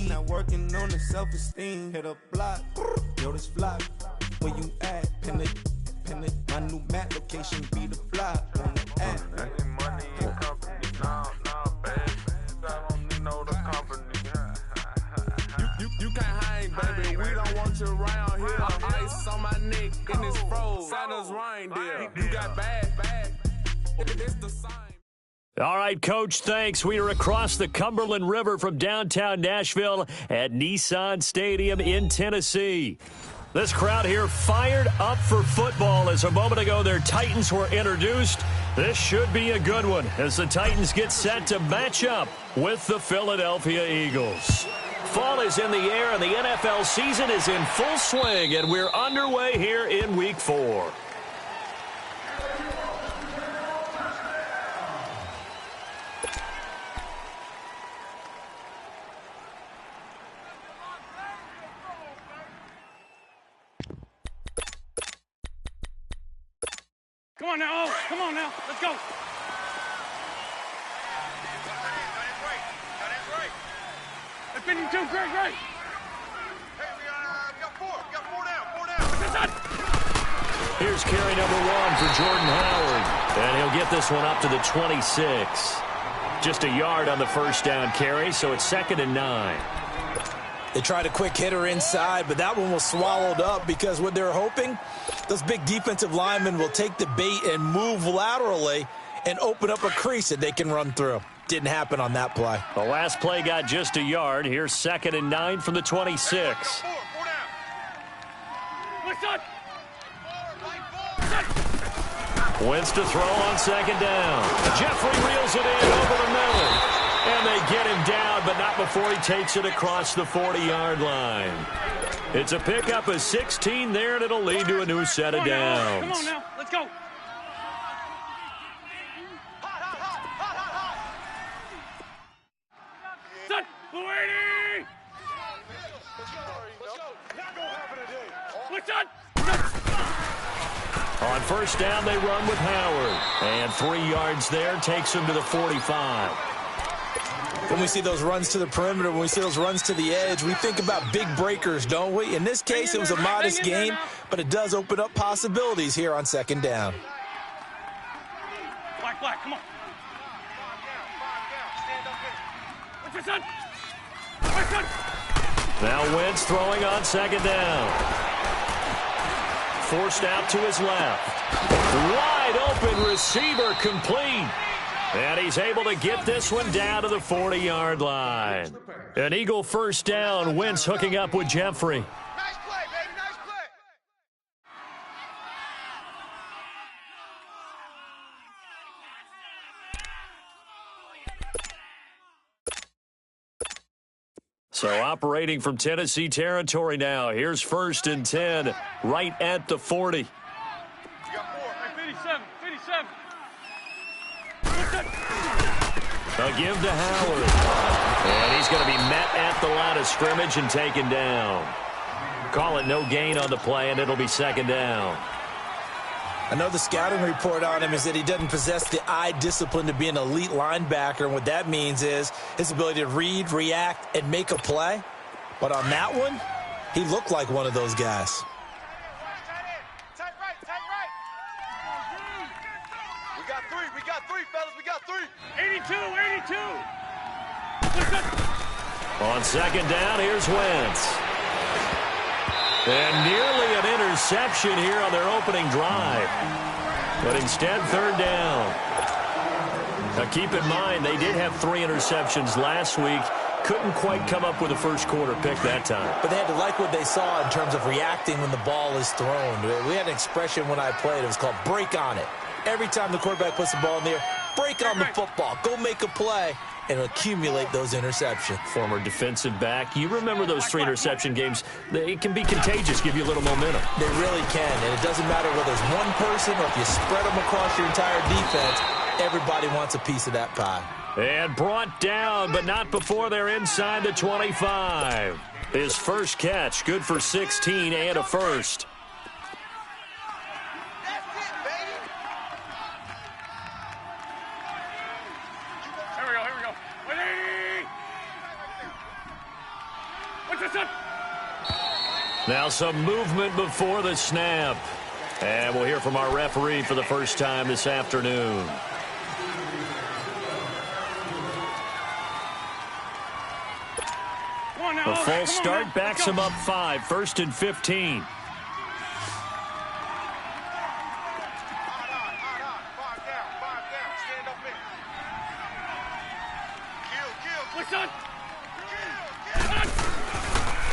Not working on the self-esteem. Hit a block, yo, this flock. Where you at? Pin it. My new map location be the block on the app. Money and company, nah, baby. I don't know the company. You can't hang, baby. We don't want you around here. Ice on my neck in this fro. Santa's reindeer. You got bad. It's the same. All right, Coach, thanks. We are across the Cumberland River from downtown Nashville at Nissan Stadium in Tennessee. This crowd here fired up for football as a moment ago their Titans were introduced. This should be a good one as the Titans get set to match up with the Philadelphia Eagles. Fall is in the air and the NFL season is in full swing, and we're underway here in Week 4. Come on now, let's go. That's been you too, great. Hey, we got four down. Here's carry number 1 for Jordan Howard, and he'll get this one up to the 26. Just a yard on the first down carry, so it's 2nd and 9. They tried a quick hitter inside, but that one was swallowed up because what they're hoping, those big defensive linemen will take the bait and move laterally and open up a crease that they can run through. Didn't happen on that play. The last play got just a yard. Here's 2nd and 9 from the 26. Wentz to throw on 2nd down. Jeffrey reels it in over the middle. And they get him down, but not before he takes it across the 40-yard line. It's a pickup of 16 there, and it'll lead to a new set of downs. Come on now, let's go. Set, Luigi! What's up? On first down, they run with Howard. And 3 yards there takes him to the 45. When we see those runs to the perimeter, when we see those runs to the edge, we think about big breakers, don't we? In this case, it was a modest gain, but it does open up possibilities here on 2nd down. Black, come on. What's your son? Now Wentz throwing on 2nd down. Forced out to his left. Wide open receiver complete. And he's able to get this one down to the 40-yard line. An Eagle first down. Wentz hooking up with Jeffrey. Nice play, baby, nice play. So operating from Tennessee territory now. Here's 1st and 10 right at the 40. You got 4. Hey, 57. A give to Howard. And he's going to be met at the line of scrimmage and taken down. Call it no gain on the play, and it'll be 2nd down. I know the scouting report on him is that he doesn't possess the eye discipline to be an elite linebacker, and what that means is his ability to read, react, and make a play. But on that one, he looked like one of those guys. Tight right. We got three, fellas. We got 3. 82. On 2nd down, here's Wentz. And nearly an interception here on their opening drive. But instead, 3rd down. Now keep in mind, they did have 3 interceptions last week. Couldn't quite come up with a first quarter pick that time. But they had to like what they saw in terms of reacting when the ball is thrown. We had an expression when I played. It was called break on it. Every time the quarterback puts the ball in the air, break on the football. Go make a play and accumulate those interceptions. Former defensive back. You remember those 3 interception games. It can be contagious, give you a little momentum. They really can, and it doesn't matter whether it's one person or if you spread them across your entire defense, everybody wants a piece of that pie. And brought down, but not before they're inside the 25. His first catch, good for 16 and a first. Here we go. Now some movement before the snap. And we'll hear from our referee for the first time this afternoon. A false start backs him up 5, 1st and 15.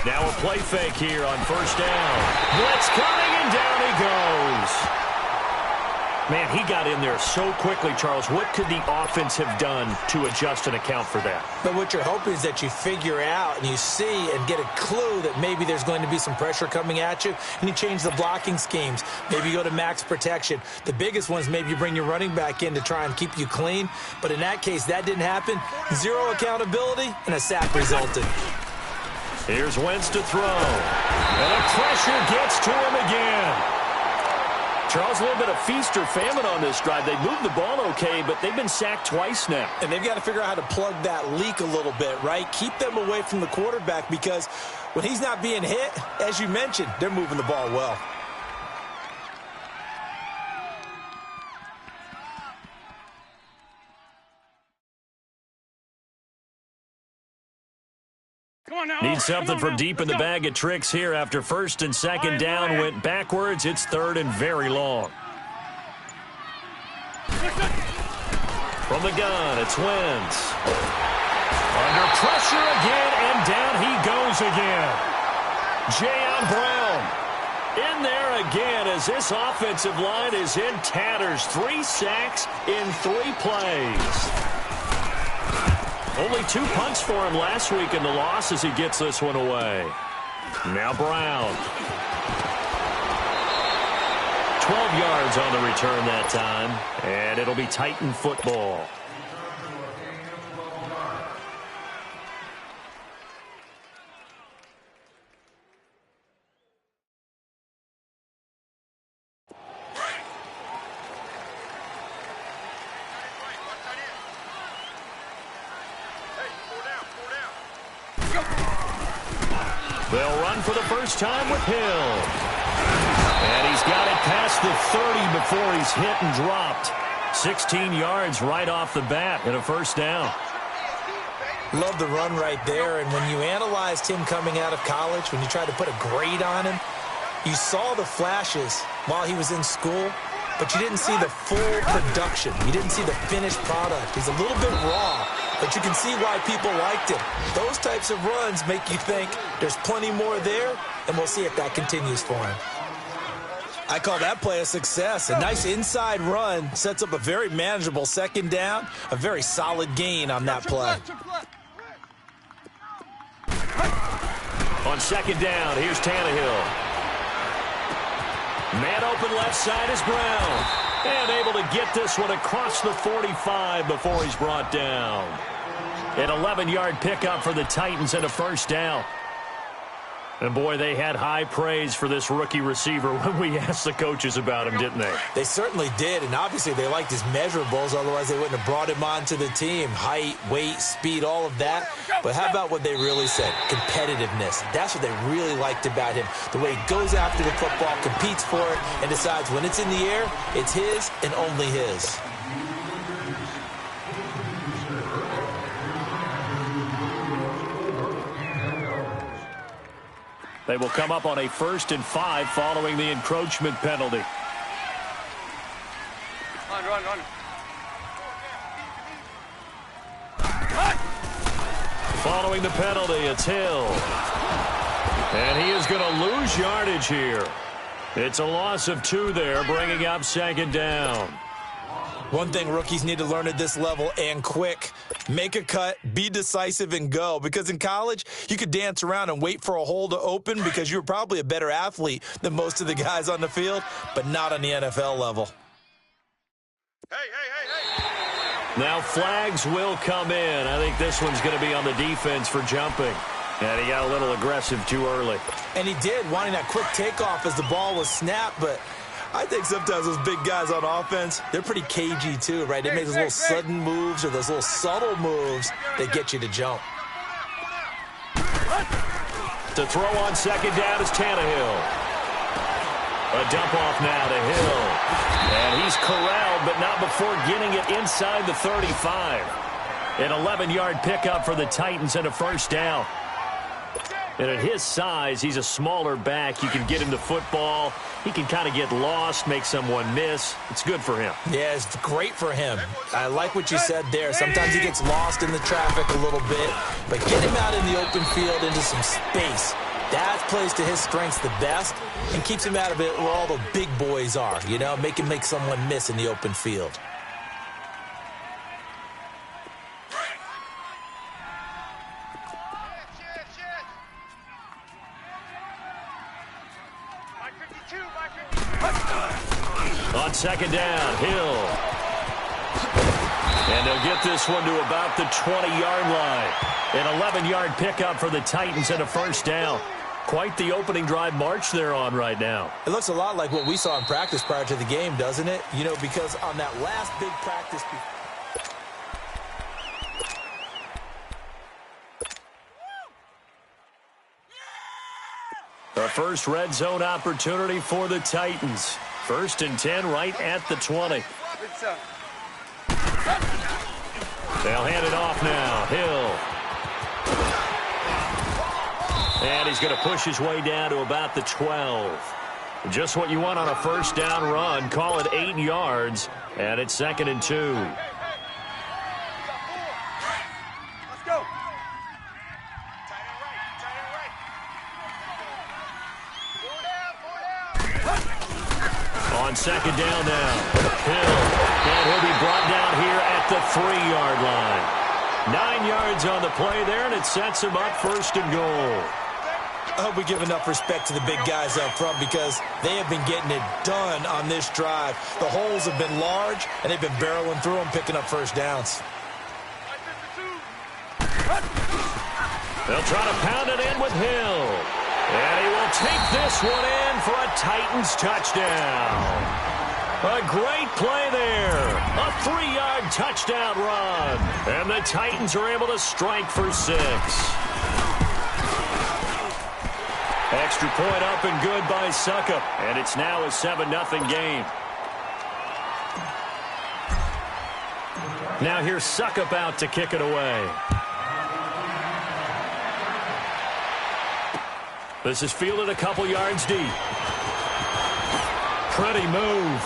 Now a play fake here on 1st down. Blitz coming, and down he goes. Man, he got in there so quickly, Charles. What could the offense have done to adjust and account for that? But what you're hoping is that you figure out and you see and get a clue that maybe there's going to be some pressure coming at you, and you change the blocking schemes. Maybe you go to max protection. The biggest one is maybe you bring your running back in to try and keep you clean. But in that case, that didn't happen. 0 accountability, and a sack resulted. Here's Wentz to throw. And the pressure gets to him again. Charles, a little bit of feast or famine on this drive. They moved the ball okay, but they've been sacked twice now. And they've got to figure out how to plug that leak a little bit, right? Keep them away from the quarterback, because when he's not being hit, as you mentioned, they're moving the ball well. Need something from deep in the bag of tricks here after 1st and 2nd down went backwards. It's 3rd and very long. From the gun, it's Wentz. Under pressure again, and down he goes again. Jayon Brown in there again as this offensive line is in tatters. 3 sacks in 3 plays. Only 2 punts for him last week in the loss as he gets this one away. Now Brown. 12 yards on the return that time, and it'll be Titan football. They'll run for the first time with Hill. And he's got it past the 30 before he's hit and dropped. 16 yards right off the bat and a 1st down. Love the run right there. And when you analyzed him coming out of college, when you tried to put a grade on him, you saw the flashes while he was in school, but you didn't see the full production. You didn't see the finished product. He's a little bit raw, but you can see why people liked him. Those types of runs make you think there's plenty more there, and we'll see if that continues for him. I call that play a success. A nice inside run sets up a very manageable 2nd down, a very solid gain on that play. On 2nd down, here's Tannehill. Man open left side is Brown. And able to get this one across the 45 before he's brought down. An 11-yard pickup for the Titans and a 1st down. And, boy, they had high praise for this rookie receiver when we asked the coaches about him, didn't they? They certainly did, and obviously they liked his measurables. Otherwise, they wouldn't have brought him onto the team. Height, weight, speed, all of that. But how about what they really said? Competitiveness. That's what they really liked about him. The way he goes after the football, competes for it, and decides when it's in the air, it's his and only his. They will come up on a 1st and 5 following the encroachment penalty. Run. Following the penalty, it's Hill. And he is going to lose yardage here. It's a loss of 2 there, bringing up 2nd down. One thing rookies need to learn at this level, and quick, make a cut, be decisive, and go. Because in college, you could dance around and wait for a hole to open because you were probably a better athlete than most of the guys on the field, but not on the NFL level. Hey. Now flags will come in. I think this one's going to be on the defense for jumping. And he got a little aggressive too early. And he did, wanting that quick takeoff as the ball was snapped, but I think sometimes those big guys on offense, they're pretty cagey too, right? They make those little sudden moves or those little subtle moves that get you to jump. To throw on second down is Tannehill. A dump off now to Hill. And he's corralled, but not before getting it inside the 35. An 11-yard pickup for the Titans and a first down. And at his size, he's a smaller back. You can get him the football. He can kind of get lost, make someone miss. It's good for him. Yeah, it's great for him. I like what you said there. Sometimes he gets lost in the traffic a little bit, but get him out in the open field into some space. That plays to his strengths the best and keeps him out of it where all the big boys are, you know, make him make someone miss in the open field. On second down, Hill. And they'll get this one to about the 20-yard line. An 11-yard pickup for the Titans and a first down. Quite the opening drive march they're on right now. It looks a lot like what we saw in practice prior to the game, doesn't it? You know, because on that last big practice... The first red zone opportunity for the Titans. 1st and 10 right at the 20. They'll hand it off now. Hill. And he's going to push his way down to about the 12. Just what you want on a first down run. Call it 8 yards. And it's 2nd and 2. Let's go. On second down now. Hill. And he'll be brought down here at the 3-yard line. 9 yards on the play there, and it sets him up 1st and goal. I hope we give enough respect to the big guys up front because they have been getting it done on this drive. The holes have been large, and they've been barreling through them, picking up first downs. They'll try to pound it in with Hill. And he will take this one in for a Titans touchdown. A great play there. A 3-yard touchdown run. And the Titans are able to strike for 6. Extra point up and good by Suckup. And it's now a 7-0 game. Now here's Suckup out to kick it away. This is fielded a couple yards deep. Pretty move.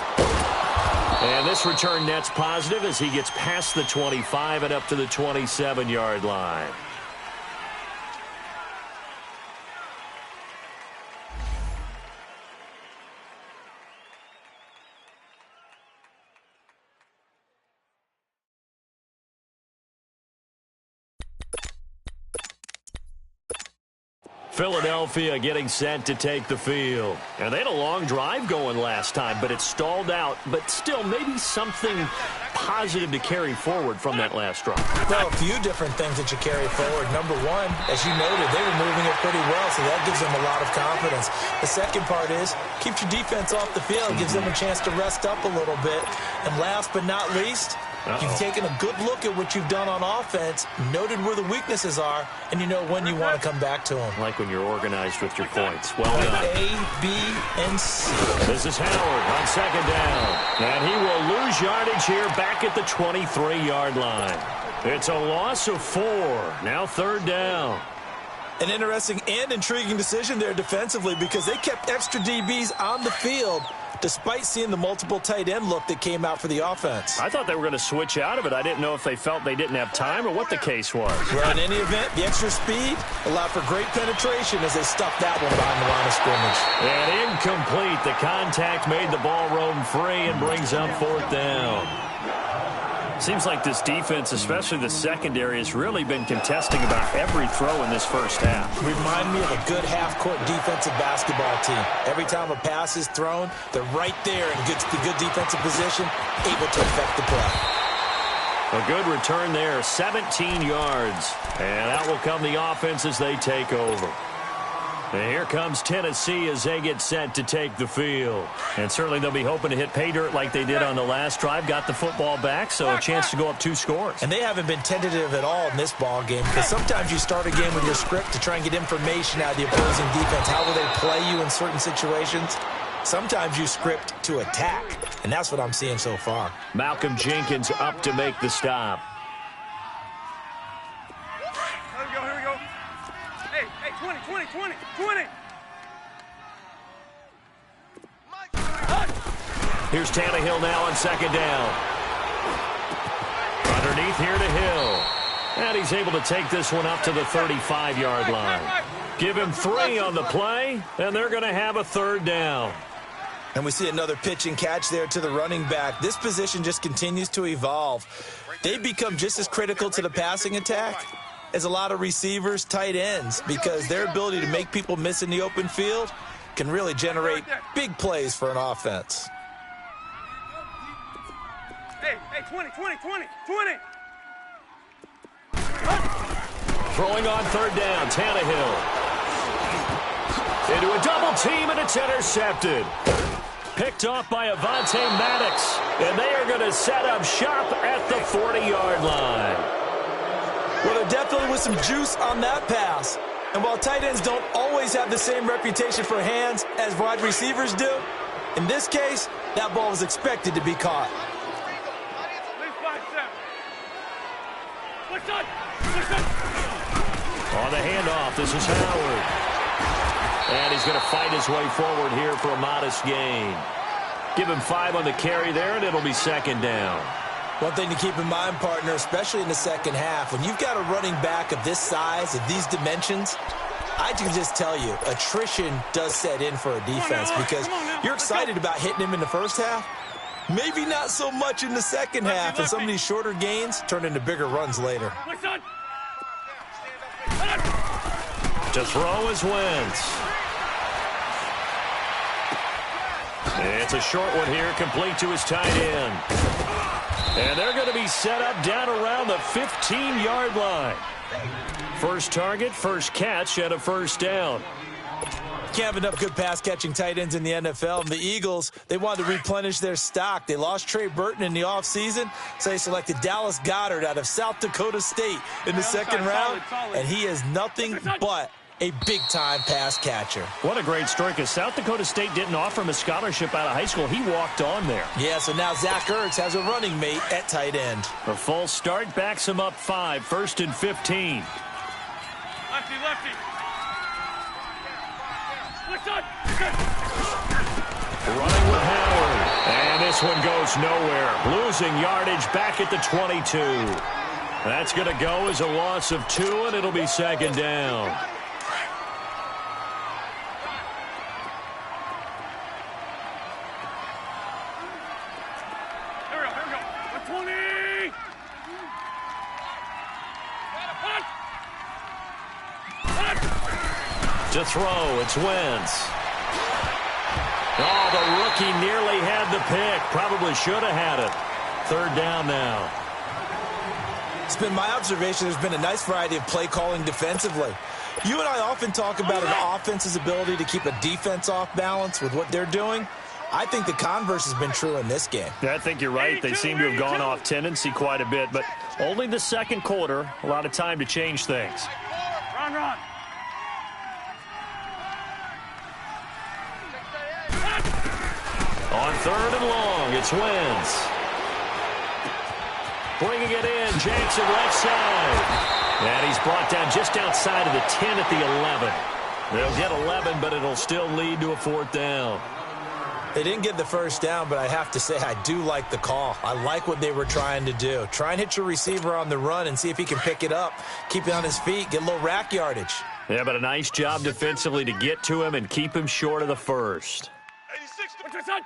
And this return net's positive as he gets past the 25 and up to the 27-yard line. Philadelphia getting set to take the field. And they had a long drive going last time, but it stalled out. But still, maybe something positive to carry forward from that last drive. Well, a few different things that you carry forward. Number one, as you noted, they were moving it pretty well, so that gives them a lot of confidence. The second part is, keeps your defense off the field, gives them a chance to rest up a little bit. And last but not least, you've taken a good look at what you've done on offense, noted where the weaknesses are, and you know when you want to come back to them. Like when you're organized with your points. Well done. A, B, and C. This is Howard on second down. And he will lose yardage here back at the 23-yard line. It's a loss of 4. Now 3rd down. An interesting and intriguing decision there defensively because they kept extra DBs on the field despite seeing the multiple tight end look that came out for the offense. I thought they were going to switch out of it. I didn't know if they felt they didn't have time or what the case was. Well, in any event, the extra speed allowed for great penetration as they stuffed that one behind the line of scrimmage. And incomplete. The contact made the ball roam free and brings up 4th down. Seems like this defense, especially the secondary, has really been contesting about every throw in this first half. Remind me of a good half-court defensive basketball team. Every time a pass is thrown, they're right there in good defensive position, able to affect the play. A good return there, 17 yards. And out will come the offense as they take over. And here comes Tennessee as they get set to take the field. And certainly they'll be hoping to hit pay dirt like they did on the last drive. Got the football back, so a chance to go up 2 scores. And they haven't been tentative at all in this ball game, because sometimes you start a game with your script to try and get information out of the opposing defense. How will they play you in certain situations? Sometimes you script to attack, and that's what I'm seeing so far. Malcolm Jenkins up to make the stop. Here we go. Hey, 20. Here's Tannehill now on second down. Underneath here to Hill. And he's able to take this one up to the 35-yard line. Give him 3 on the play, and they're going to have a 3rd down. And we see another pitch and catch there to the running back. This position just continues to evolve. They've become just as critical to the passing attack as a lot of receivers, tight ends, because their ability to make people miss in the open field can really generate big plays for an offense. Hey, 20. Throwing on 3rd down, Tannehill. Into a double team, and it's intercepted. Picked off by Avonte Maddox, and they are going to set up shop at the 40-yard line. Well, there definitely was some juice on that pass. And while tight ends don't always have the same reputation for hands as wide receivers do, in this case, that ball was expected to be caught. On the handoff, this is Howard. And he's going to fight his way forward here for a modest gain. Give him 5 on the carry there, and it'll be 2nd down. One thing to keep in mind, partner, especially in the second half, when you've got a running back of this size, of these dimensions, I can just tell you, attrition does set in for a defense, because you're excited about hitting him in the first half. Maybe not so much in the second half, and some of these shorter gains turn into bigger runs later. To throw is Wentz. It's a short one here, complete to his tight end. And they're going to be set up down around the 15-yard line. First target, first catch, and a 1st down. Can't have enough good pass-catching tight ends in the NFL. And the Eagles, they wanted to replenish their stock. They lost Trey Burton in the offseason, so they selected Dallas Goedert out of South Dakota State in the second round. And he is nothing but a big-time pass catcher. What a great story, because South Dakota State didn't offer him a scholarship out of high school. He walked on there. Yeah, so now Zach Ertz has a running mate at tight end. A full start backs him up 5, 1st and 15. Lefty. Running with Howard. And this one goes nowhere. Losing yardage back at the 22. That's going to go as a loss of 2, and it'll be 2nd down. Here we go. 20. To throw, it's Wentz. Oh, the rookie nearly had the pick. Probably should have had it. 3rd down now. It's been my observation there's been a nice variety of play calling defensively. You and I often talk about an offense's ability to keep a defense off balance with what they're doing. I think the converse has been true in this game. Yeah, I think you're right. They seem to have gone off tendency quite a bit, but only the second quarter. A lot of time to change things. Run. On 3rd and long, it's Wentz. Bringing it in, Jackson left side. And he's brought down just outside of the 10 at the 11. They'll get 11, but it'll still lead to a 4th down. They didn't get the 1st down, but I have to say I do like the call. I like what they were trying to do. Try and hit your receiver on the run and see if he can pick it up. Keep it on his feet, get a little rack yardage. Yeah, but a nice job defensively to get to him and keep him short of the 1st. 86. What's your son?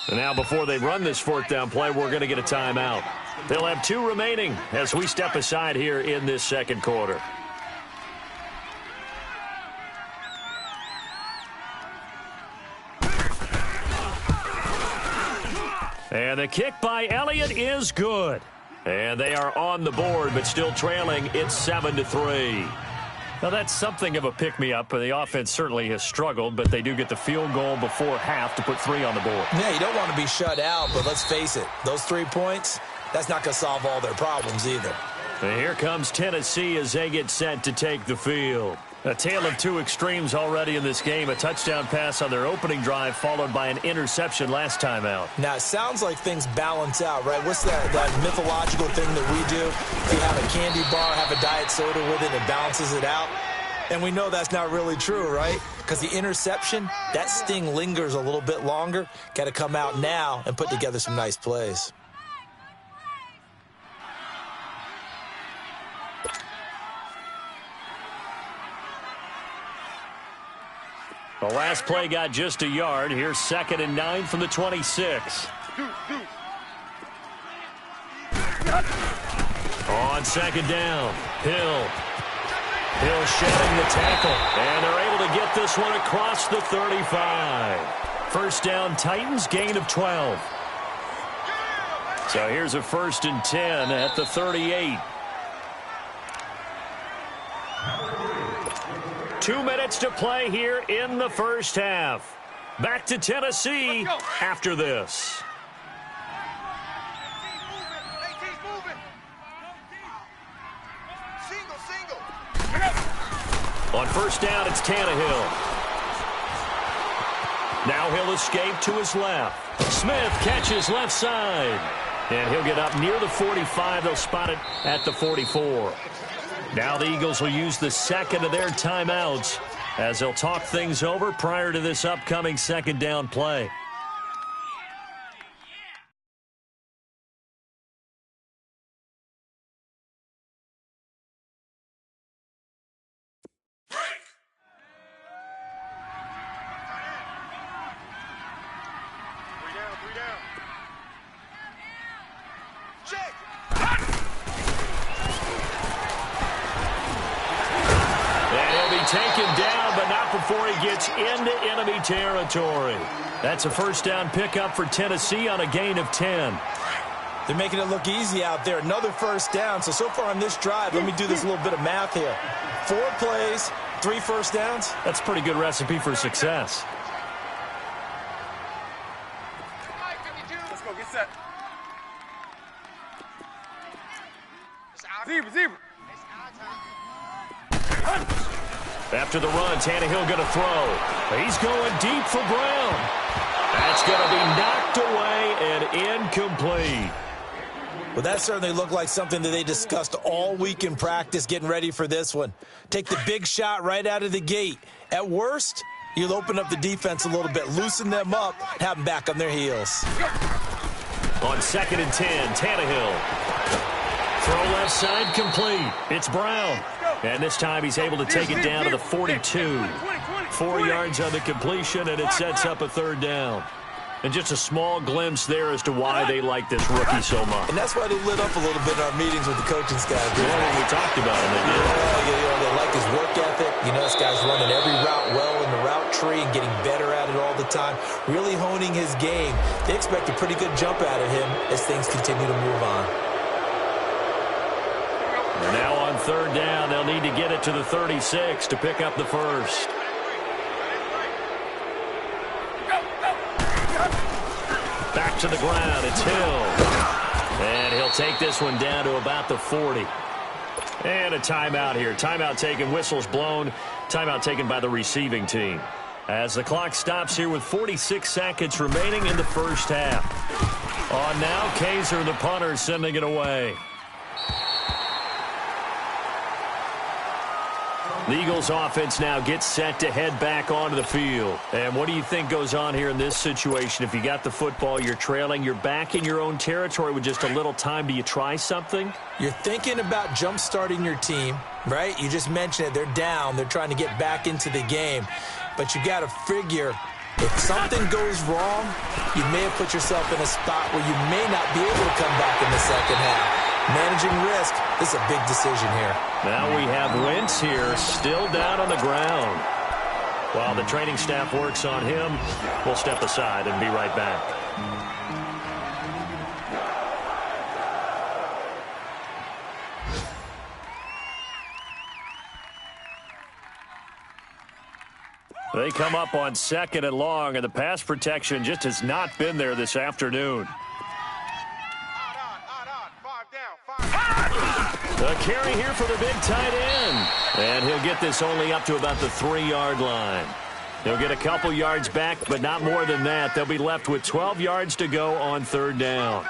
And now before they run this 4th down play, we're going to get a timeout. They'll have 2 remaining as we step aside here in this second quarter. And the kick by Elliott is good. And they are on the board, but still trailing. It's 7-3. Now, that's something of a pick-me-up. The offense certainly has struggled, but they do get the field goal before half to put 3 on the board. Yeah, you don't want to be shut out, but let's face it. Those 3 points, that's not going to solve all their problems either. And here comes Tennessee as they get set to take the field. A tale of 2 extremes already in this game. A touchdown pass on their opening drive followed by an interception last time out. Now, it sounds like things balance out, right? What's that mythological thing that we do? If you have a candy bar, have a diet soda with it, it balances it out. And we know that's not really true, right? Because the interception, that sting lingers a little bit longer. Got to come out now and put together some nice plays. The last play got just a yard. Here's 2nd and 9 from the 26. On 2nd down, Hill shedding the tackle, and they're able to get this one across the 35. First down, Titans, gain of 12. So here's a 1st and 10 at the 38. 2 minutes to play here in the first half. Back to Tennessee after this. On first down, it's Tannehill. Now he'll escape to his left. Smith catches left side. And he'll get up near the 45. They'll spot it at the 44. Now the Eagles will use the 2nd of their timeouts as they'll talk things over prior to this upcoming 2nd down play. Taken down, but not before he gets into enemy territory. That's a first down pickup for Tennessee on a gain of 10. They're making it look easy out there. Another first down. So far on this drive, let me do this little bit of math here. 4 plays, 3 first downs. That's a pretty good recipe for success. Let's go, get set. Zebra. After the run, Tannehill going to throw. He's going deep for Brown. That's going to be knocked away and incomplete. Well, that certainly looked like something that they discussed all week in practice getting ready for this one. Take the big shot right out of the gate. At worst, you'll open up the defense a little bit, loosen them up, have them back on their heels. On 2nd and 10, Tannehill. Throw left side complete. It's Brown. And this time he's able to take it down to the 42. 4 yards on the completion, and it sets up a 3rd down. And just a small glimpse there as to why they like this rookie so much. And that's why they lit up a little bit in our meetings with the coaching staff. Yeah, when we talked about him, they did. They like his work ethic. This guy's running every route well in the route tree and getting better at it all the time, really honing his game. They expect a pretty good jump out of him as things continue to move on. They're now on 3rd down. They'll need to get it to the 36 to pick up the first. Back to the ground. It's Hill. And he'll take this one down to about the 40. And a timeout here. Timeout taken. Whistles blown. Timeout taken by the receiving team. As the clock stops here with 46 seconds remaining in the first half. On now, Kaiser, the punter, sending it away. The Eagles offense now gets set to head back onto the field. And what do you think goes on here in this situation? If you got the football, you're trailing, you're back in your own territory with just a little time. Do you try something? You're thinking about jump-starting your team, right? You just mentioned it. They're down. They're trying to get back into the game. But you got to figure if something goes wrong, you may have put yourself in a spot where you may not be able to come back in the second half. Managing risk, this is a big decision here. Now we have Wentz here, still down on the ground. While the training staff works on him, we'll step aside and be right back. They come up on 2nd and long, and the pass protection just has not been there this afternoon. The carry here for the big tight end. And he'll get this only up to about the 3-yard line. He'll get a couple yards back, but not more than that. They'll be left with 12 yards to go on 3rd down.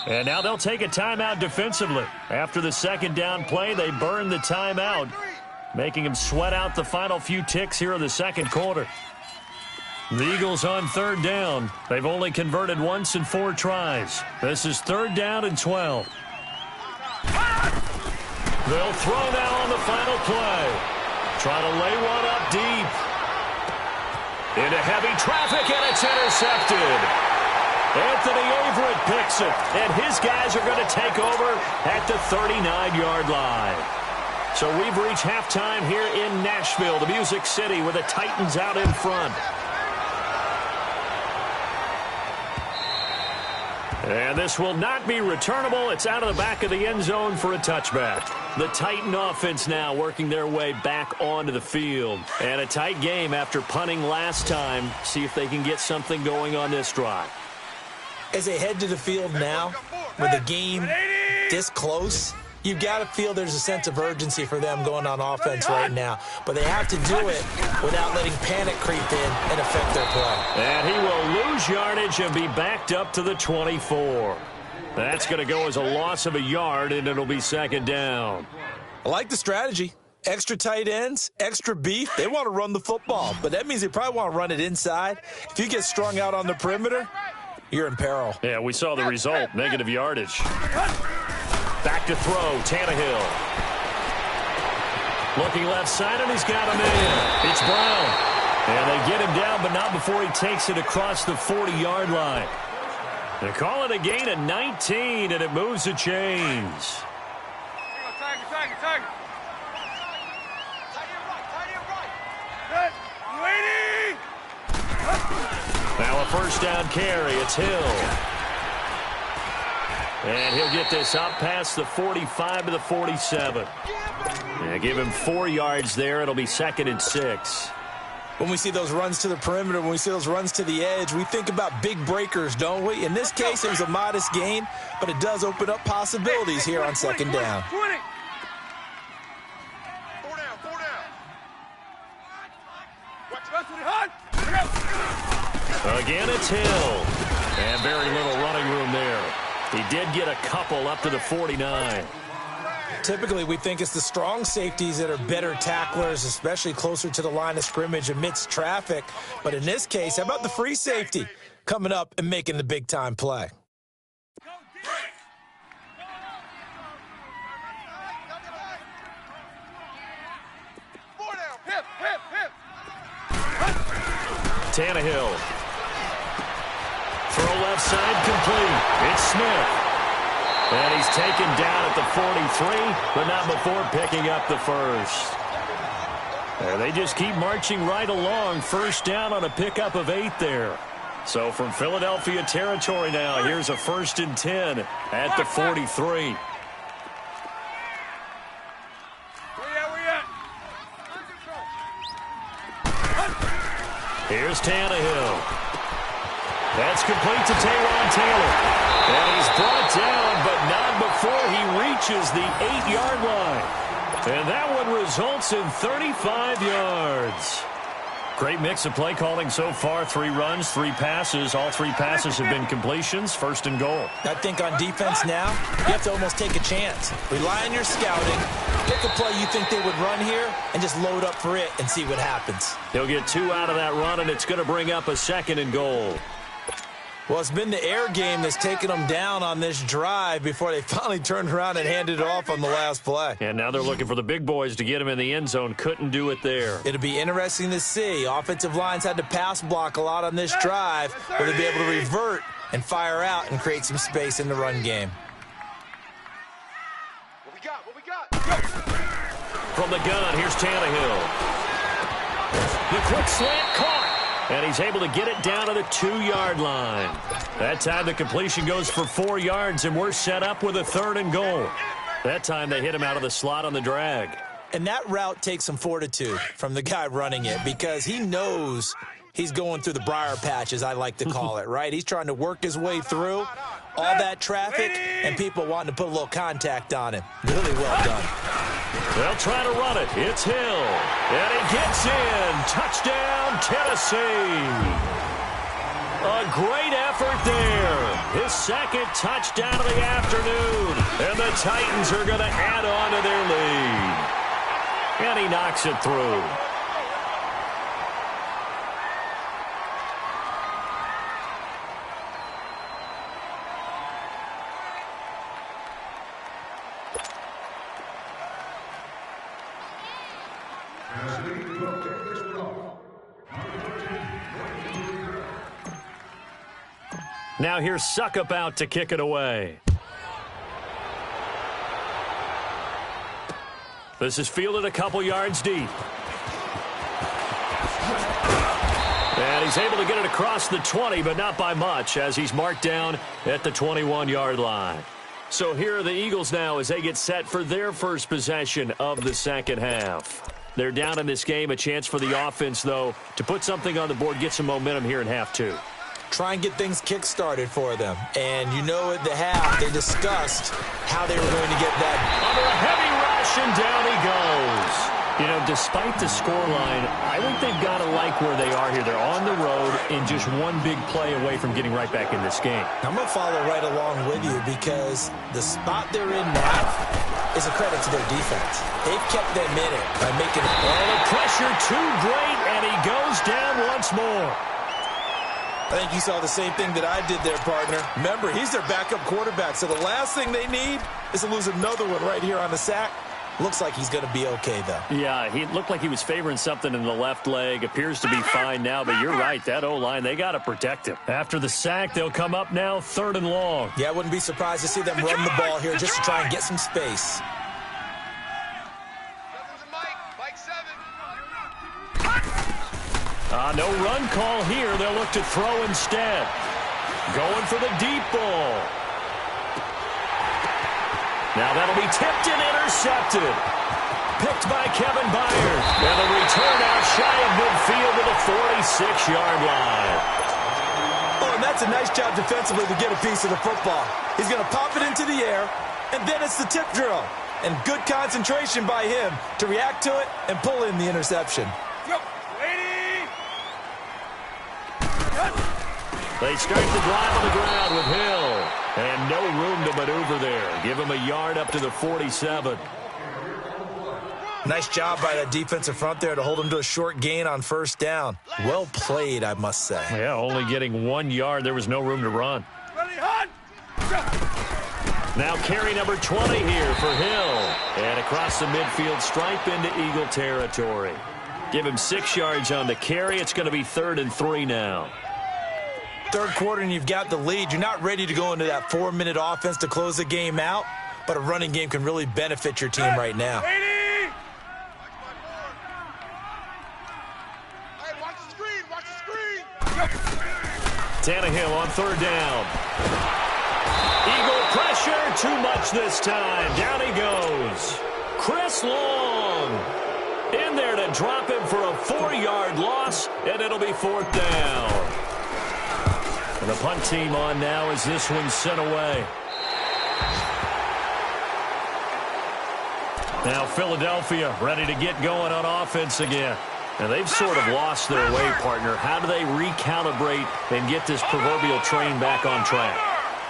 And now they'll take a timeout defensively. After the 2nd down play, they burn the timeout, making them sweat out the final few ticks here in the 2nd quarter. The Eagles on 3rd down. They've only converted once in 4 tries. This is 3rd down and 12. They'll throw now on the final play. Try to lay one up deep. Into heavy traffic, and it's intercepted. Anthony Averett picks it, and his guys are going to take over at the 39-yard line. So we've reached halftime here in Nashville, the Music City, with the Titans out in front. And this will not be returnable. It's out of the back of the end zone for a touchback. The Titan offense now working their way back onto the field. And a tight game after punting last time. See if they can get something going on this drive. As they head to the field now, with the game this close, you've got to feel there's a sense of urgency for them going on offense right now. But they have to do it without letting panic creep in and affect their play. And he will lose yardage and be backed up to the 24. That's going to go as a loss of a yard, and it'll be 2nd down. I like the strategy. Extra tight ends, extra beef. They want to run the football, but that means they probably want to run it inside. If you get strung out on the perimeter, you're in peril. Yeah, we saw the result, negative yardage. Back to throw, Tannehill. Looking left side, and he's got him in. It's Brown. And they get him down, but not before he takes it across the 40-yard line. They call it a gain of 19, and it moves the chains. Now a 1st down carry. It's Hill. And he'll get this up past the 45 to the 47. Yeah, give him 4 yards there. It'll be 2nd and 6. When we see those runs to the perimeter, when we see those runs to the edge, we think about big breakers, don't we? In this case, it was a modest gain, but it does open up possibilities here on 2nd down. 4 down. Again, it's Hill. And very little running room there. He did get a couple up to the 49. Typically, we think it's the strong safeties that are better tacklers, especially closer to the line of scrimmage amidst traffic. But in this case, how about the free safety coming up and making the big-time play? Tannehill. Throw left side complete. It's Smith. And he's taken down at the 43, but not before picking up the 1st. And they just keep marching right along. 1st down on a pickup of 8 there. So from Philadelphia territory now, here's a 1st and 10 at the 43. Here's Tannehill. That's complete to Taywan Taylor. And he's brought down, but not before he reaches the 8-yard line. And that one results in 35 yards. Great mix of play calling so far. 3 runs, 3 passes. All 3 passes have been completions. 1st and goal. I think on defense now, you have to almost take a chance. Rely on your scouting. Pick a play you think they would run here and just load up for it and see what happens. He'll get 2 out of that run, and it's going to bring up a 2nd and goal. Well, it's been the air game that's taken them down on this drive before they finally turned around and handed it off on the last play. And now they're looking for the big boys to get him in the end zone. Couldn't do it there. It'll be interesting to see. Offensive lines had to pass block a lot on this drive. Will they be able to revert and fire out and create some space in the run game? What we got? From the gun, here's Tannehill. The quick slant caught. And he's able to get it down to the 2-yard line. That time the completion goes for 4 yards, and we're set up with a 3rd and goal. That time they hit him out of the slot on the drag. And that route takes some fortitude from the guy running it because he knows he's going through the briar patch, as I like to call it, right? He's trying to work his way through all that traffic and people wanting to put a little contact on him. Really well done. They'll try to run it. It's Hill. And he gets in. Touchdown, Tennessee. A great effort there. His 2nd touchdown of the afternoon. And the Titans are going to add on to their lead. And he knocks it through. Now here's Suckup out to kick it away. This is fielded a couple yards deep. And he's able to get it across the 20, but not by much, as he's marked down at the 21-yard line. So here are the Eagles now as they get set for their first possession of the second half. They're down in this game. A chance for the offense, though, to put something on the board, get some momentum here in half 2. Try and get things kick-started for them. And you know at the half, they discussed how they were going to get that. Under a heavy rush, and down he goes. You know, despite the scoreline, I think they've got to like where they are here. They're on the road and just one big play away from getting right back in this game. I'm going to follow right along with you because the spot they're in now is a credit to their defense. They've kept them in it by making it. Oh, the pressure too great, and he goes down once more. I think you saw the same thing that I did there, partner. Remember, he's their backup quarterback, so the last thing they need is to lose another one right here on the sack. Looks like he's going to be okay, though. Yeah, he looked like he was favoring something in the left leg. Appears to be fine now, but you're right. That O-line, they got to protect him. After the sack, they'll come up now 3rd and long. Yeah, I wouldn't be surprised to see them run the ball here just to try and get some space. No run call here. They'll look to throw instead. Going for the deep ball. Now that'll be tipped and intercepted. Picked by Kevin Byard. And the return out shy of midfield to the 46-yard line. Oh, and that's a nice job defensively to get a piece of the football. He's going to pop it into the air, and then it's the tip drill. And good concentration by him to react to it and pull in the interception. They start the drive on the ground with Hill. And no room to maneuver there. Give him a yard up to the 47. Nice job by that defensive front there to hold him to a short gain on 1st down. Well played, I must say. Yeah, only getting 1 yard. There was no room to run. Now carry number 20 here for Hill. And across the midfield stripe into Eagle territory. Give him 6 yards on the carry. It's going to be 3rd and 3 now. 3rd quarter and you've got the lead. You're not ready to go into that 4-minute offense to close the game out, but a running game can really benefit your team right now. Hey, watch the screen, watch the screen. Tannehill on 3rd down. Eagle pressure, too much this time. Down he goes. Chris Long in there to drop him for a 4-yard loss, and it'll be 4th down. And the punt team on now as this one's sent away. Now Philadelphia ready to get going on offense again. And they've sort of lost their way, partner. How do they recalibrate and get this proverbial train back on track?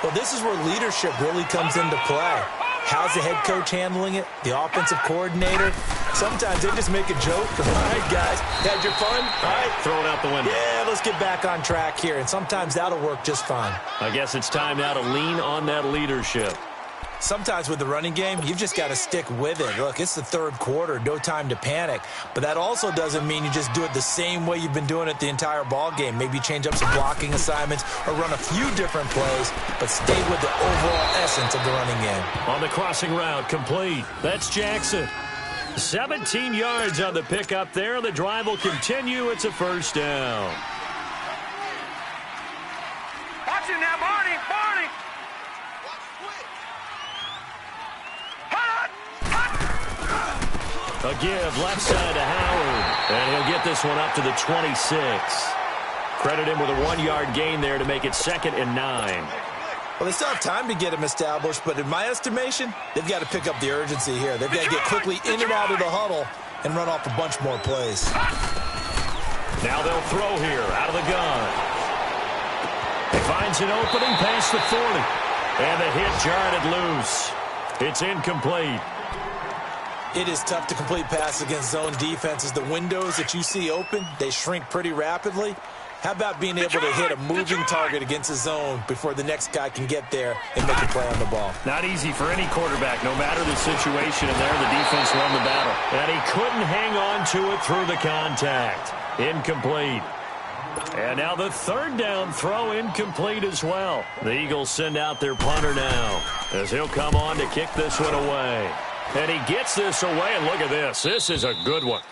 Well, this is where leadership really comes into play. How's the head coach handling it? The offensive coordinator? Sometimes they just make a joke. All right, guys, had your fun? All right. Throw it out the window. Yeah, let's get back on track here. And sometimes that'll work just fine. I guess it's time now to lean on that leadership. Sometimes with the running game, you've just got to stick with it. Look, it's the 3rd quarter, no time to panic. But that also doesn't mean you just do it the same way you've been doing it the entire ball game. Maybe change up some blocking assignments or run a few different plays, but stay with the overall essence of the running game. On the crossing route, complete. That's Jackson. 17 yards on the pickup there. The drive will continue. It's a 1st down. A give left side to Howard. And he'll get this one up to the 26. Credit him with a 1-yard gain there to make it 2nd and 9. Well, they still have time to get him established, but in my estimation, they've got to pick up the urgency here. They've got to get quickly in and out of the huddle and run off a bunch more plays. Now they'll throw here out of the gun. He finds an opening past the 40. And the hit jarred it loose. It's incomplete. It is tough to complete passes against zone defenses. The windows that you see open, they shrink pretty rapidly. How about being able to hit a moving target against a zone before the next guy can get there and make a play on the ball? Not easy for any quarterback, no matter the situation, and there the defense won the battle. And he couldn't hang on to it through the contact. Incomplete. And now the 3rd down throw incomplete as well. The Eagles send out their punter now as he'll come on to kick this one away. And he gets this away, and look at this. This is a good one.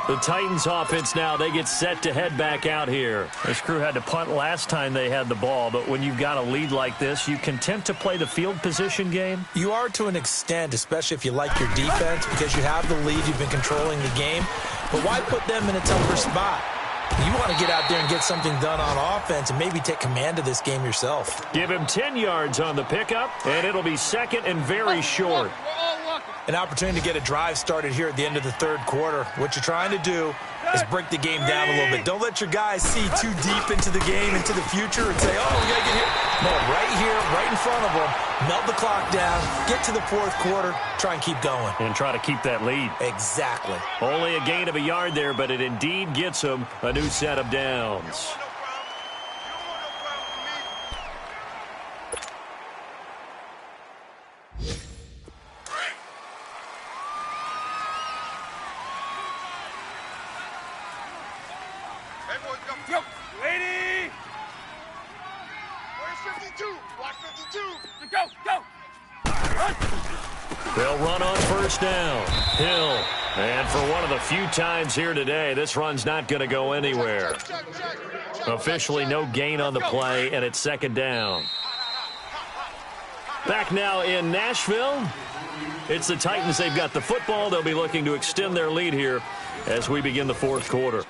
The Titans offense now, they get set to head back out here. This crew had to punt last time they had the ball, but when you've got a lead like this, you content to play the field position game? You are to an extent, especially if you like your defense, because you have the lead, you've been controlling the game. But why put them in a tougher spot? You want to get out there and get something done on offense and maybe take command of this game yourself. Give him 10 yards on the pickup, and it'll be 2nd and very short. An opportunity to get a drive started here at the end of the 3rd quarter. What you're trying to do is break the game down a little bit. Don't let your guys see too deep into the game, into the future, and say, oh, we got to get here. No, right here, right in front of them, melt the clock down, get to the 4th quarter, try and keep going. And try to keep that lead. Exactly. Only a gain of a yard there, but it indeed gets them a new set of downs. Yo, lady! Where's 52? Block 52! Go, go! Run! They'll run on 1st down. Hill. And for one of the few times here today, this run's not going to go anywhere. Officially no gain on the play, and it's 2nd down. Back now in Nashville. It's the Titans. They've got the football. They'll be looking to extend their lead here as we begin the 4th quarter.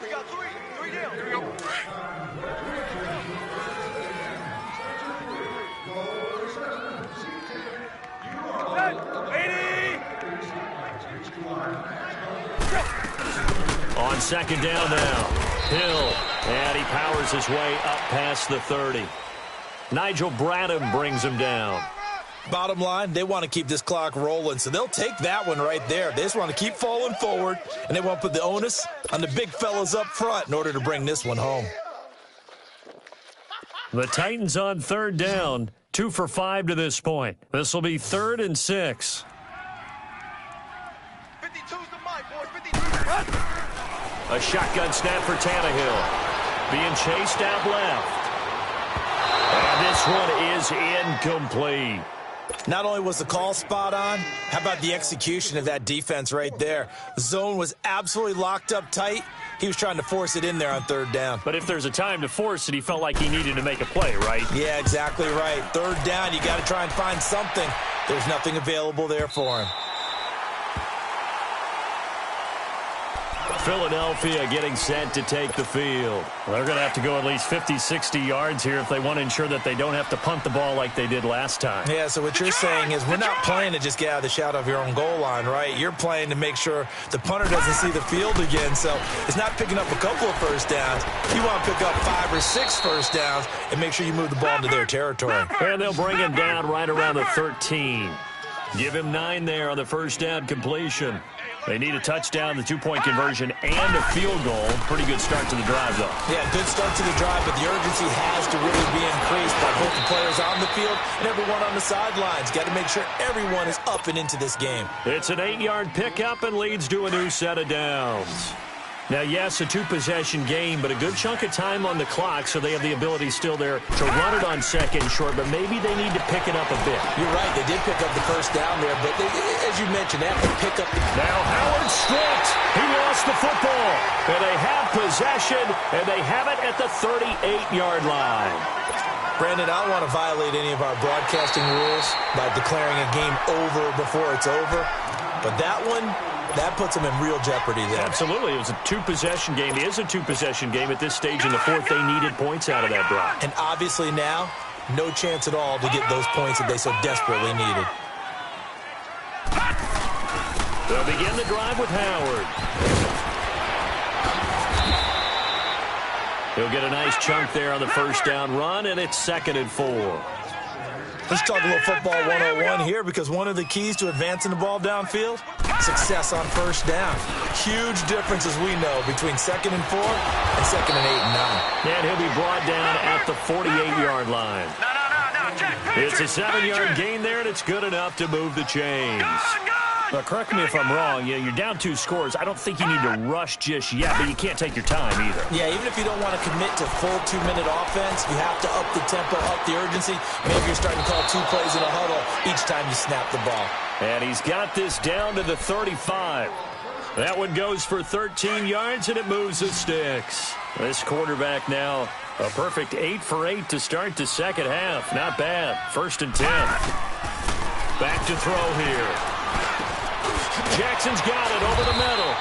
On 2nd down now, Hill, and he powers his way up past the 30. Nigel Bradham brings him down. Bottom line, they want to keep this clock rolling, so they'll take that one right there. They just want to keep falling forward, and they want to put the onus on the big fellas up front in order to bring this one home. The Titans on 3rd down, 2 for 5 to this point. This will be 3rd and 6. 52's the mic, boys. 52. A shotgun snap for Tannehill. Being chased out left. And this one is incomplete. Not only was the call spot on, how about the execution of that defense right there? The zone was absolutely locked up tight. He was trying to force it in there on 3rd down. But if there's a time to force it, he felt like he needed to make a play, right? Yeah, exactly right. 3rd down, you got to try and find something. There's nothing available there for him. Philadelphia getting set to take the field. They're going to have to go at least 50, 60 yards here if they want to ensure that they don't have to punt the ball like they did last time. Yeah, so what you're saying is we're not playing to just get out of the shadow of your own goal line, right? You're playing to make sure the punter doesn't see the field again. So it's not picking up a couple of 1st downs. You want to pick up 5 or 6 1st downs and make sure you move the ball into their territory. And they'll bring him down right around the 13. Give him 9 there on the 1st down completion. They need a touchdown, the 2-point conversion, and a field goal. Pretty good start to the drive, though. Yeah, good start to the drive, but the urgency has to really be increased by both the players on the field and everyone on the sidelines. Got to make sure everyone is up and into this game. It's an 8-yard pickup and leads to a new set of downs. Now, yes, a 2-possession game, but a good chunk of time on the clock, so they have the ability still there to run it on 2nd and short, but maybe they need to pick it up a bit. You're right. They did pick up the 1st down there, but they, as you mentioned, they have to pick up the... Now Howard stripped. He lost the football. And they have possession, and they have it at the 38-yard line. Brandon, I don't want to violate any of our broadcasting rules by declaring a game over before it's over. But that one, that puts them in real jeopardy there. Absolutely. It was a two-possession game. It is a two-possession game at this stage in the fourth. They needed points out of that drive. And obviously now, no chance at all to get those points that they so desperately needed. They'll begin the drive with Howard. He'll get a nice chunk there on the first down run, and it's 2nd and 4. Let's talk a little football 101 here, because one of the keys to advancing the ball downfield, success on first down. Huge difference, as we know, between 2nd and 4 and 2nd and 8 and 9. And he'll be brought down at the 48-yard line. It's a 7-yard gain there, and it's good enough to move the chains. Now, correct me if I'm wrong. You're down 2 scores. I don't think you need to rush just yet, but you can't take your time either. Yeah, even if you don't want to commit to full 2-minute offense, you have to up the tempo, up the urgency. Maybe you're starting to call 2 plays in a huddle each time you snap the ball. And he's got this down to the 35. That one goes for 13 yards, and it moves the sticks. This quarterback now a perfect 8 for 8 to start the second half. Not bad. 1st and 10. Back to throw here. Jackson's got it over the middle.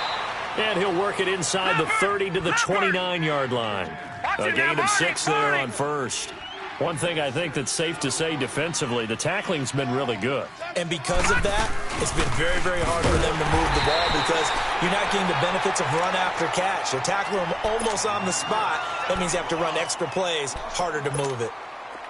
And he'll work it inside the 30 to the 29-yard line. A gain of 6 there on first. One thing I think that's safe to say defensively, the tackling's been really good. And because of that, it's been very, very hard for them to move the ball, because you're not getting the benefits of run after catch. They tackle them almost on the spot. That means you have to run extra plays, harder to move it.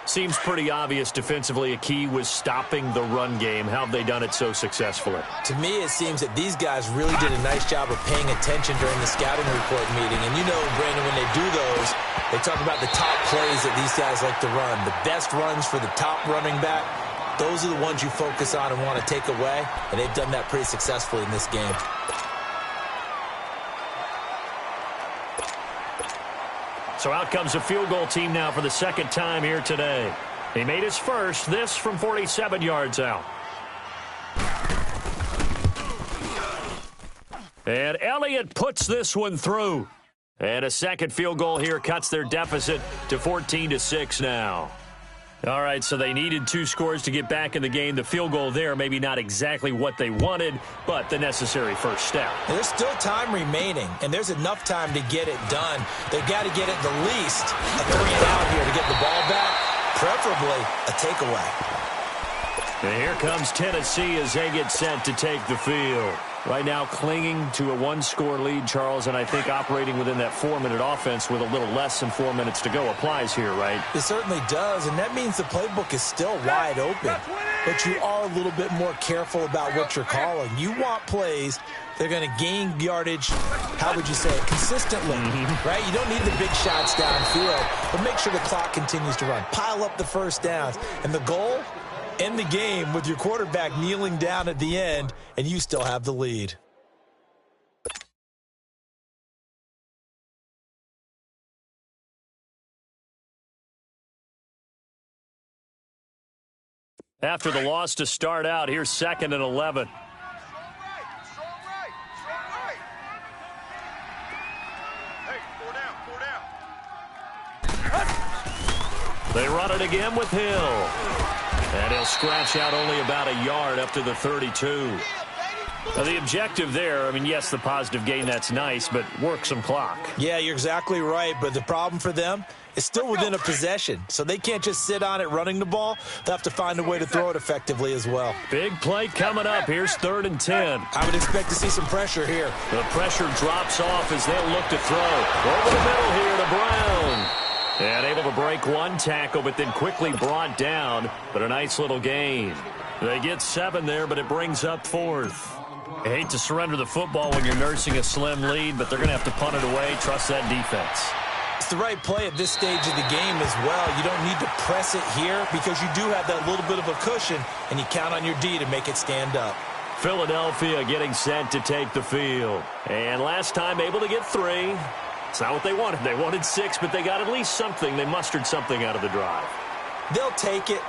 Seems pretty obvious defensively a key was stopping the run game. How have they done it so successfully? To me, it seems that these guys really did a nice job of paying attention during the scouting report meeting. And you know, Brandon, when they do those, they talk about the top plays that these guys like to run. The best runs for the top running back, those are the ones you focus on and want to take away. And they've done that pretty successfully in this game. So out comes a field goal team now for the second time here today. He made his first, this from 47 yards out. And Elliott puts this one through. And a second field goal here cuts their deficit to 14-6 now. All right, so they needed 2 scores to get back in the game. The field goal there, maybe not exactly what they wanted, but the necessary first step. There's still time remaining, and there's enough time to get it done. They've got to get at the least a 3-and-out here to get the ball back, preferably a takeaway. And here comes Tennessee as they get set to take the field. Right now clinging to a 1-score lead, Charles, and I think operating within that 4-minute offense with a little less than 4 minutes to go applies here, right? It certainly does, and that means the playbook is still wide open. But you are a little bit more careful about what you're calling. You want plays that are going to gain yardage, how would you say it, consistently, right? You don't need the big shots downfield, but make sure the clock continues to run. Pile up the first downs, and the goal? End the game with your quarterback kneeling down at the end, and you still have the lead. After the loss to start out, here's 2nd and 11. Strong right. Hey, 4 down. They run it again with Hill. And he'll scratch out only about a yard up to the 32. Now, the objective there, I mean, yes, the positive gain, that's nice, but work some clock. Yeah, you're exactly right, but the problem for them is still within a possession, so they can't just sit on it running the ball. They'll have to find a way to throw it effectively as well. Big play coming up. Here's 3rd and 10. I would expect to see some pressure here. The pressure drops off as they'll look to throw. Over the middle here to Brown. And able to break 1 tackle, but then quickly brought down. But a nice little gain. They get 7 there, but it brings up 4th. I hate to surrender the football when you're nursing a slim lead, but they're going to have to punt it away. Trust that defense. It's the right play at this stage of the game as well. You don't need to press it here because you do have that little bit of a cushion, and you count on your D to make it stand up. Philadelphia getting set to take the field. And last time able to get 3. It's not what they wanted. They wanted 6, but they got at least something. They mustered something out of the drive. They'll take it.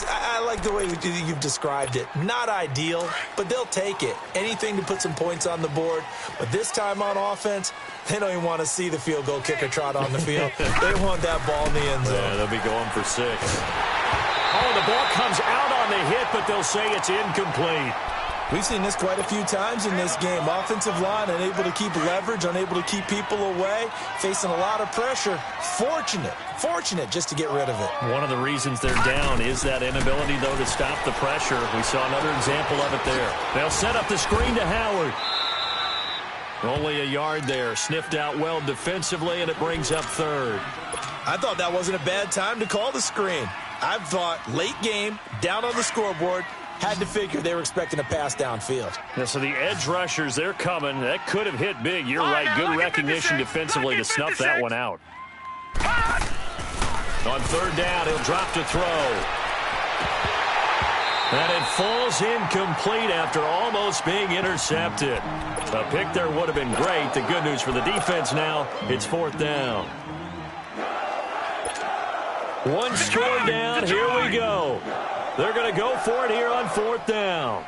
I like the way you've described it. Not ideal, but they'll take it. Anything to put some points on the board. But this time on offense, they don't even want to see the field goal kicker trot on the field. They want that ball in the end zone. Yeah, they'll be going for 6. Oh, the ball comes out on the hit, but they'll say it's incomplete. We've seen this quite a few times in this game. Offensive line unable to keep leverage, unable to keep people away, facing a lot of pressure. Fortunate just to get rid of it. One of the reasons they're down is that inability, though, to stop the pressure. We saw another example of it there. They'll set up the screen to Howard. Only a yard there. Sniffed out well defensively, and it brings up 3rd. I thought that wasn't a bad time to call the screen. I thought late game, down on the scoreboard, had to figure they were expecting a pass downfield. Yeah, so the edge rushers, they're coming. That could have hit big. You're right. Good recognition defensively to snuff that one out. On 3rd down, he'll drop to throw. And it falls incomplete after almost being intercepted. A pick there would have been great. The good news for the defense now, it's 4th down. One score down. Here we go. They're going to go for it here on 4th down.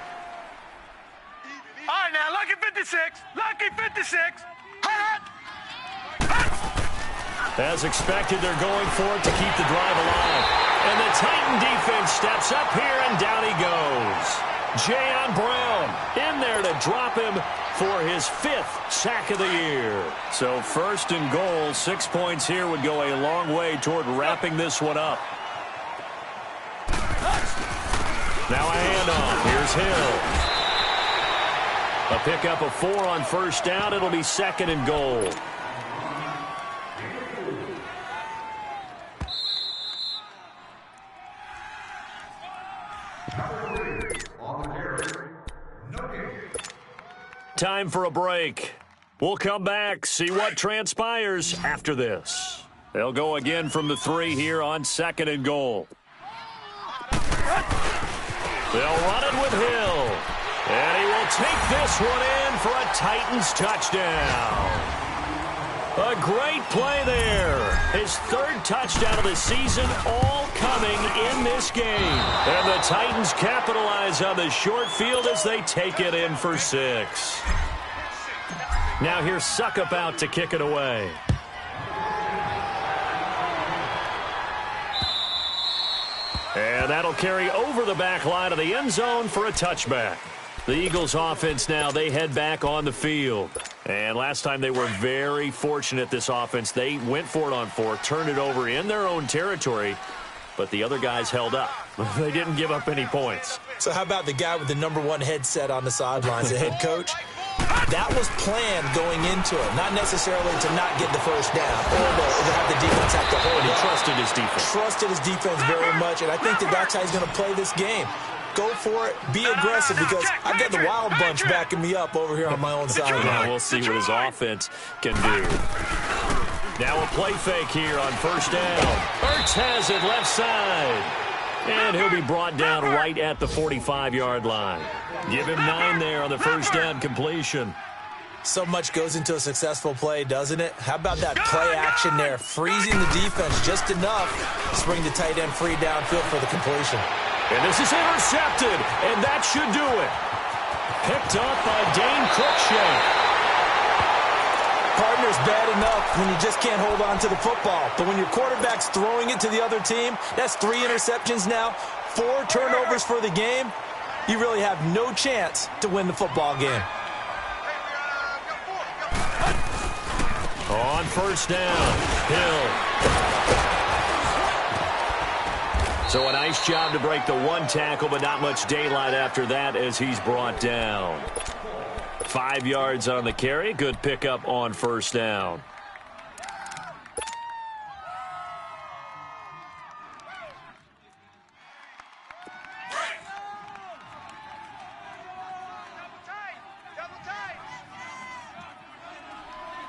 All right, now, lucky 56. Lucky 56. As expected, they're going for it to keep the drive alive. And the Titan defense steps up here, and down he goes. Jayon Brown in there to drop him for his 5th sack of the year. So 1st and goal, 6 points here would go a long way toward wrapping this one up. Now a handoff. Here's Hill. A pickup of 4 on 1st down. It'll be 2nd and goal. Time for a break. We'll come back, see what transpires after this. They'll go again from the 3 here on 2nd and goal. They'll run it with Hill. And he will take this one in for a Titans touchdown. A great play there. His 3rd touchdown of the season, all coming in this game. And the Titans capitalize on the short field as they take it in for 6. Now here's Suckup out to kick it away. And that'll carry over the back line of the end zone for a touchback. The Eagles offense now, they head back on the field. And last time they were very fortunate, this offense. They went for it on 4, turned it over in their own territory, but the other guys held up. They didn't give up any points. So how about the guy with the #1 headset on the sidelines, the head coach? That was planned going into it, not necessarily to not get the 1st down or to have the defense have to hold it. He trusted his defense. Trusted his defense very much, and I think that's how he's going to play this game. Go for it. Be aggressive, because I've got the Wild Bunch backing me up over here on my own side. Yeah, we'll see what his offense can do. Now a play fake here on 1st down. Ertz has it left side. And he'll be brought down right at the 45-yard line. Give him 9 there on the 1st down completion. So much goes into a successful play, doesn't it? How about that play action there? Freezing the defense just enough to bring the tight end free downfield for the completion. And this is intercepted, and that should do it. Picked up by Dane Cruikshank. Partner's bad enough when you just can't hold on to the football. But when your quarterback's throwing it to the other team, that's 3 interceptions now, 4 turnovers for the game. You really have no chance to win the football game. On 1st down, Hill. So a nice job to break the 1 tackle, but not much daylight after that as he's brought down. 5 yards on the carry. Good pickup on 1st down.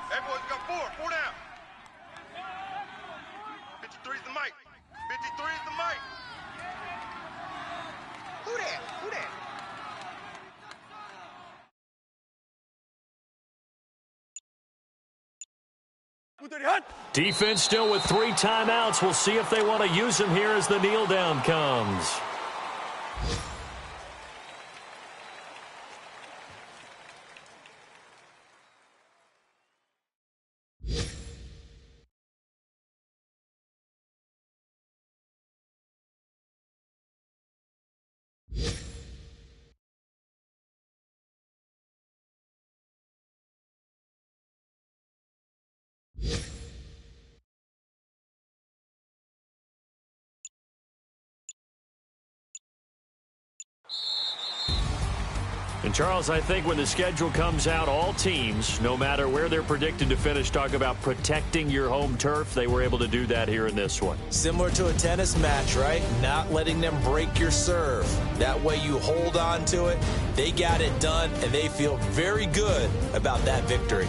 Hey, boys, we got 4 down. 53's the mic. 53's the mic. Who that? Who that? Defense still with 3 timeouts. We'll see if they want to use them here as the kneel down comes. And, Charles, I think when the schedule comes out, all teams, no matter where they're predicted to finish, talk about protecting your home turf. They were able to do that here in this one. Similar to a tennis match, right? Not letting them break your serve. That way you hold on to it. They got it done, and they feel very good about that victory.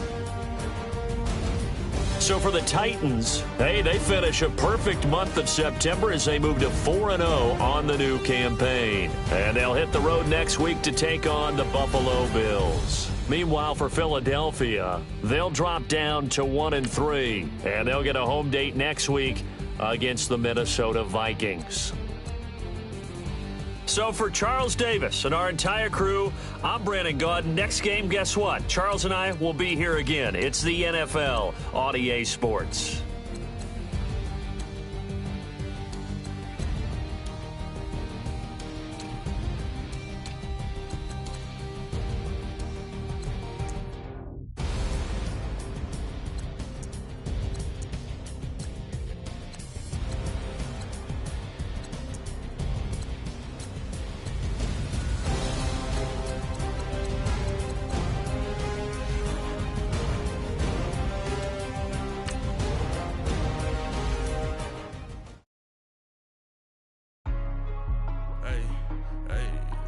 So for the Titans, hey, they finish a perfect month of September as they move to 4-0 on the new campaign. And they'll hit the road next week to take on the Buffalo Bills. Meanwhile, for Philadelphia, they'll drop down to 1-3, and they'll get a home date next week against the Minnesota Vikings. So for Charles Davis and our entire crew, I'm Brandon Gaudin. Next game, guess what? Charles and I will be here again. It's the NFL on EA Sports.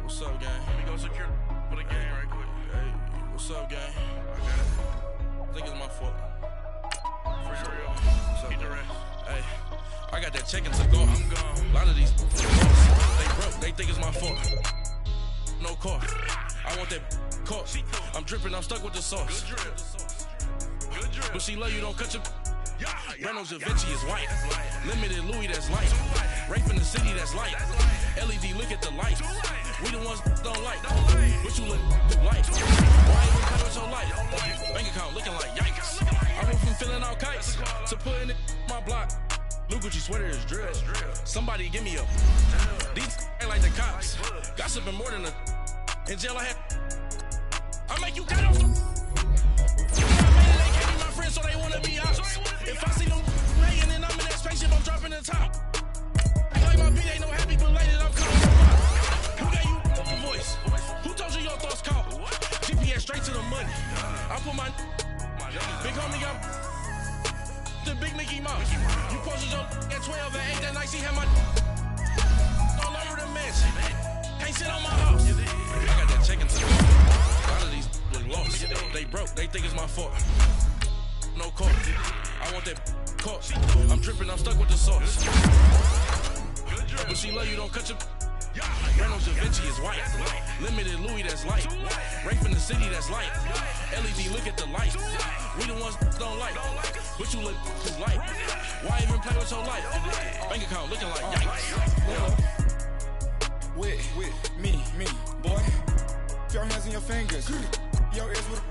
What's up, gang? Let me go secure for the game right quick. Hey, what's up, gang? I got it. I think it's my fault. For real. What's up, keep the rest. Hey, I got that check-in to go. I'm gone. A lot of these they broke. They think it's my fault. No car. I want that car. I'm dripping. I'm stuck with the sauce. Good drip. Good drip. But she love you. Don't cut your. Reynolds Da Vinci is white. Limited Louis, that's light. Rape in the city, that's light. LED, look at the lights. We the ones don't like. But you look like. Why even cut it so light? Bank account looking like yikes. I went from filling out kites to putting it in my block. Blue Gucci sweater is drill. Somebody give me a. These ain't like the cops. Gossiping more than a. In jail I had. I make you cut off. So they wanna be out. If I see them hanging and I'm in that spaceship, I'm dropping the top. Like my beat ain't no happy, but later I'm calling. Who gave you a voice? Who told you your thoughts count? GPS straight to the money. I put my big homie got the big Mickey Mouse. You posted your at 12 and 8 that night. She had my all over the mansion. Can't sit on my house. I got that chicken to go. A lot of these look lost. They broke. They think it's my fault. No car. I want that car. I'm dripping, I'm stuck with the sauce. But she love you, don't cut your. Reynolds Da Vinci is white. Limited Louis, that's light. Rape in the city, that's light. LED, look at the lights. We the ones don't like. But you look too light. Why even play with your life? Bank account looking like yikes. With me, boy. Your hands in your fingers. Your ears with.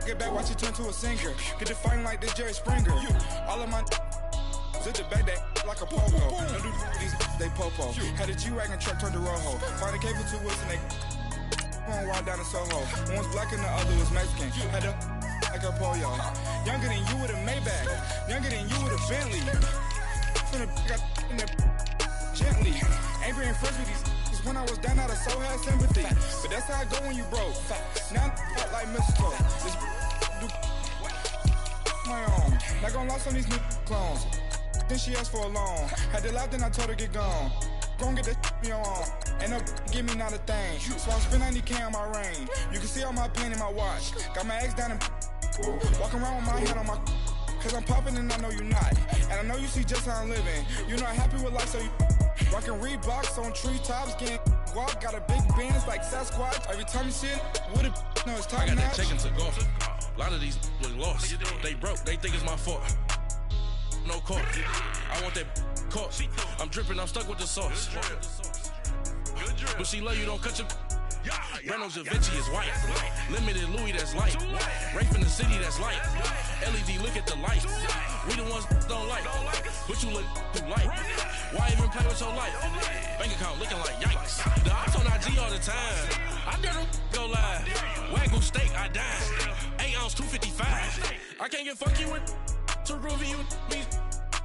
Get back, watch you turn to a singer. Get the fighting like this Jerry Springer. All of my sit the back that like a pogo. No do these they popo. Had a G-Wagon truck turned to Rojo. Find a cable 2 wheels and they going wild down in Soho. One was black and the other was Mexican. Had a like a pollo. Younger than you with a Maybach. Younger than you with a Bentley. From the got in the gently. Angry and friends with these. When I was down out of soul had sympathy. But that's how I go when you broke. Now I'm like mistletoe. This do my own. Not gonna lost on these new clones. Then she asked for a loan. Had to laugh, then I told her get gone. Gon' get that me on. And up, give me not a thing. So I spend 90K on my range. You can see all my pain in my watch. Got my ex down and walking around with my hand on my. Cause I'm popping and I know you not. And I know you see just how I'm living. You're not happy with life, so you. Rockin' Reeboks on treetops, getting walk, got a big Benz like Sasquatch. Every time you see it, with it, no, it's time. I got that chicken to go. A lot of these was lost. They broke, they think it's my fault. No court. I want that court. I'm dripping, I'm stuck with the sauce. But she love you, don't cut your. Reynolds Da Vinci is white. Limited Louis, that's light. Rape in the city, that's light. LED, look at the light. We the ones don't like. But you look too light. Why even play with your life? Bank account looking like yikes. The ops on IG all the time. I dare them go live. Wagyu steak, I dine. 8 ounce, 255. I can't get fuck you with too groovy you me.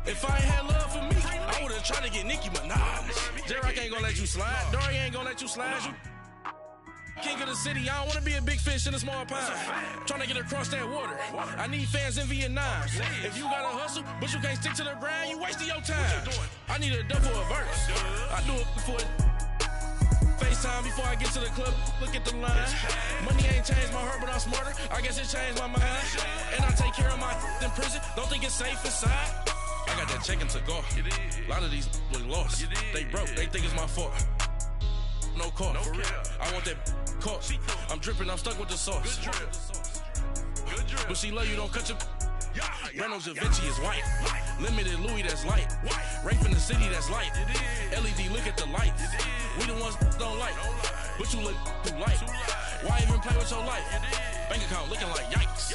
If I ain't had love for me, I would've tried to get Nicki Minaj. J-Rock ain't gonna let you slide. Dory ain't gonna let you slide. You king of the city, I don't wanna be a big fish in a small pond. Trying to get across that water. I need fans in Vietnam. If you gotta hustle, but you can't stick to the grind, you wasting your time. I need a double a verse. I do it before FaceTime before I get to the club. Look at the line. Money ain't changed my heart, but I'm smarter. I guess it changed my mind. And I take care of my in prison. Don't think it's safe inside. I got that check and took off. A lot of these was lost. They broke, they think it's my fault. No court. I want that court. I'm dripping, I'm stuck with the sauce. But she love you, don't cut your. Reynolds Da Vinci is white. Limited Louis, that's light. Rape in the city, that's light. LED, look at the light. We the ones don't like. But you look too light. Why even play with your life? Bank account looking like yikes.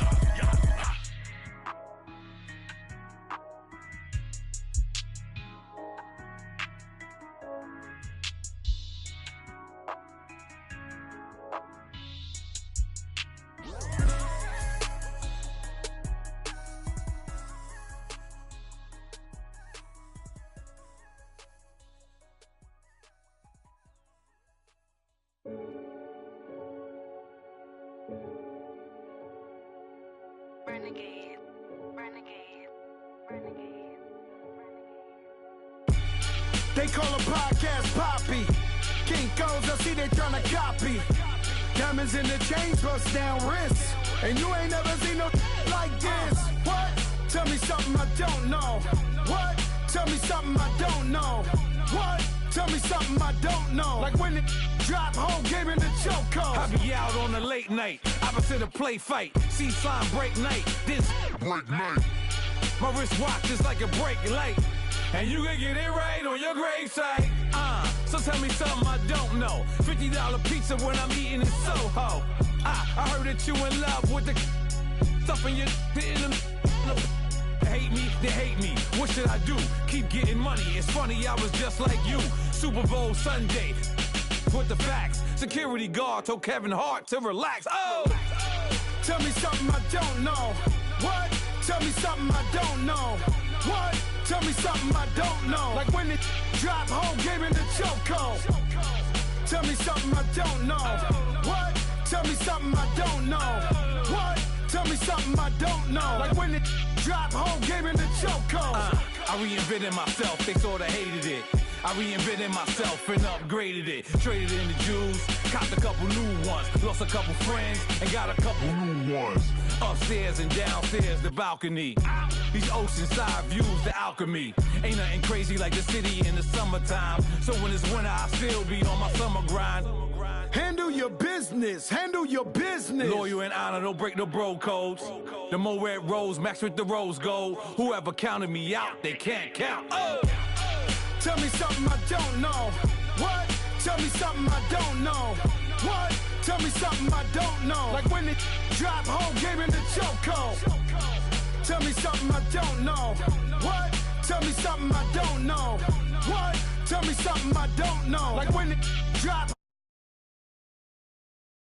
Renegade, renegade, renegade, renegade. They call a podcast Poppy. Kinkos, I see they tryna copy. Diamonds in the chains, bust down wrists. And you ain't never seen no like this. What? Tell me something I don't know. What? Tell me something I don't know. What? Tell me something I don't know. Like when it drop, whole game in the chokehold. I be out on a late night, opposite a play fight. See slime break night, this break night. My wristwatch is like a break light. And you can get it right on your gravesite. So tell me something I don't know. $50 pizza when I'm eating in Soho. I heard that you in love with the stuff in your in the hate me, they hate me. What should I do? Keep getting money. It's funny, I was just like you. Super Bowl Sunday. With the facts. Security guard told Kevin Hart to relax. Oh! Tell me something I don't know. What? Tell me something I don't know. What? Tell me something I don't know. Like when it drop, whole game in the chokehold. Tell me something I don't know. What? Tell me something I don't know. What? Tell me something I don't know. Like when it drop, whole game in the chokehold. I reinvented myself, they sorta hated it. I reinvented myself and upgraded it. Traded in the Jews, copped a couple new ones. Lost a couple friends and got a couple new ones. Upstairs and downstairs, the balcony. These oceanside views, the alchemy. Ain't nothing crazy like the city in the summertime. So when it's winter, I still be on my summer grind. Handle your business, handle your business. Loyal and honor, don't break the bro codes. The more red rose, max with the rose gold. Whoever counted me out, they can't count. Oh! Tell me something I don't know. What? Tell me something I don't know. What? Tell me something I don't know. Like when it drop, whole game in the chokehold. Tell me something I don't know. What? Tell me something I don't know. What? Tell me something I don't know. Like when it drop.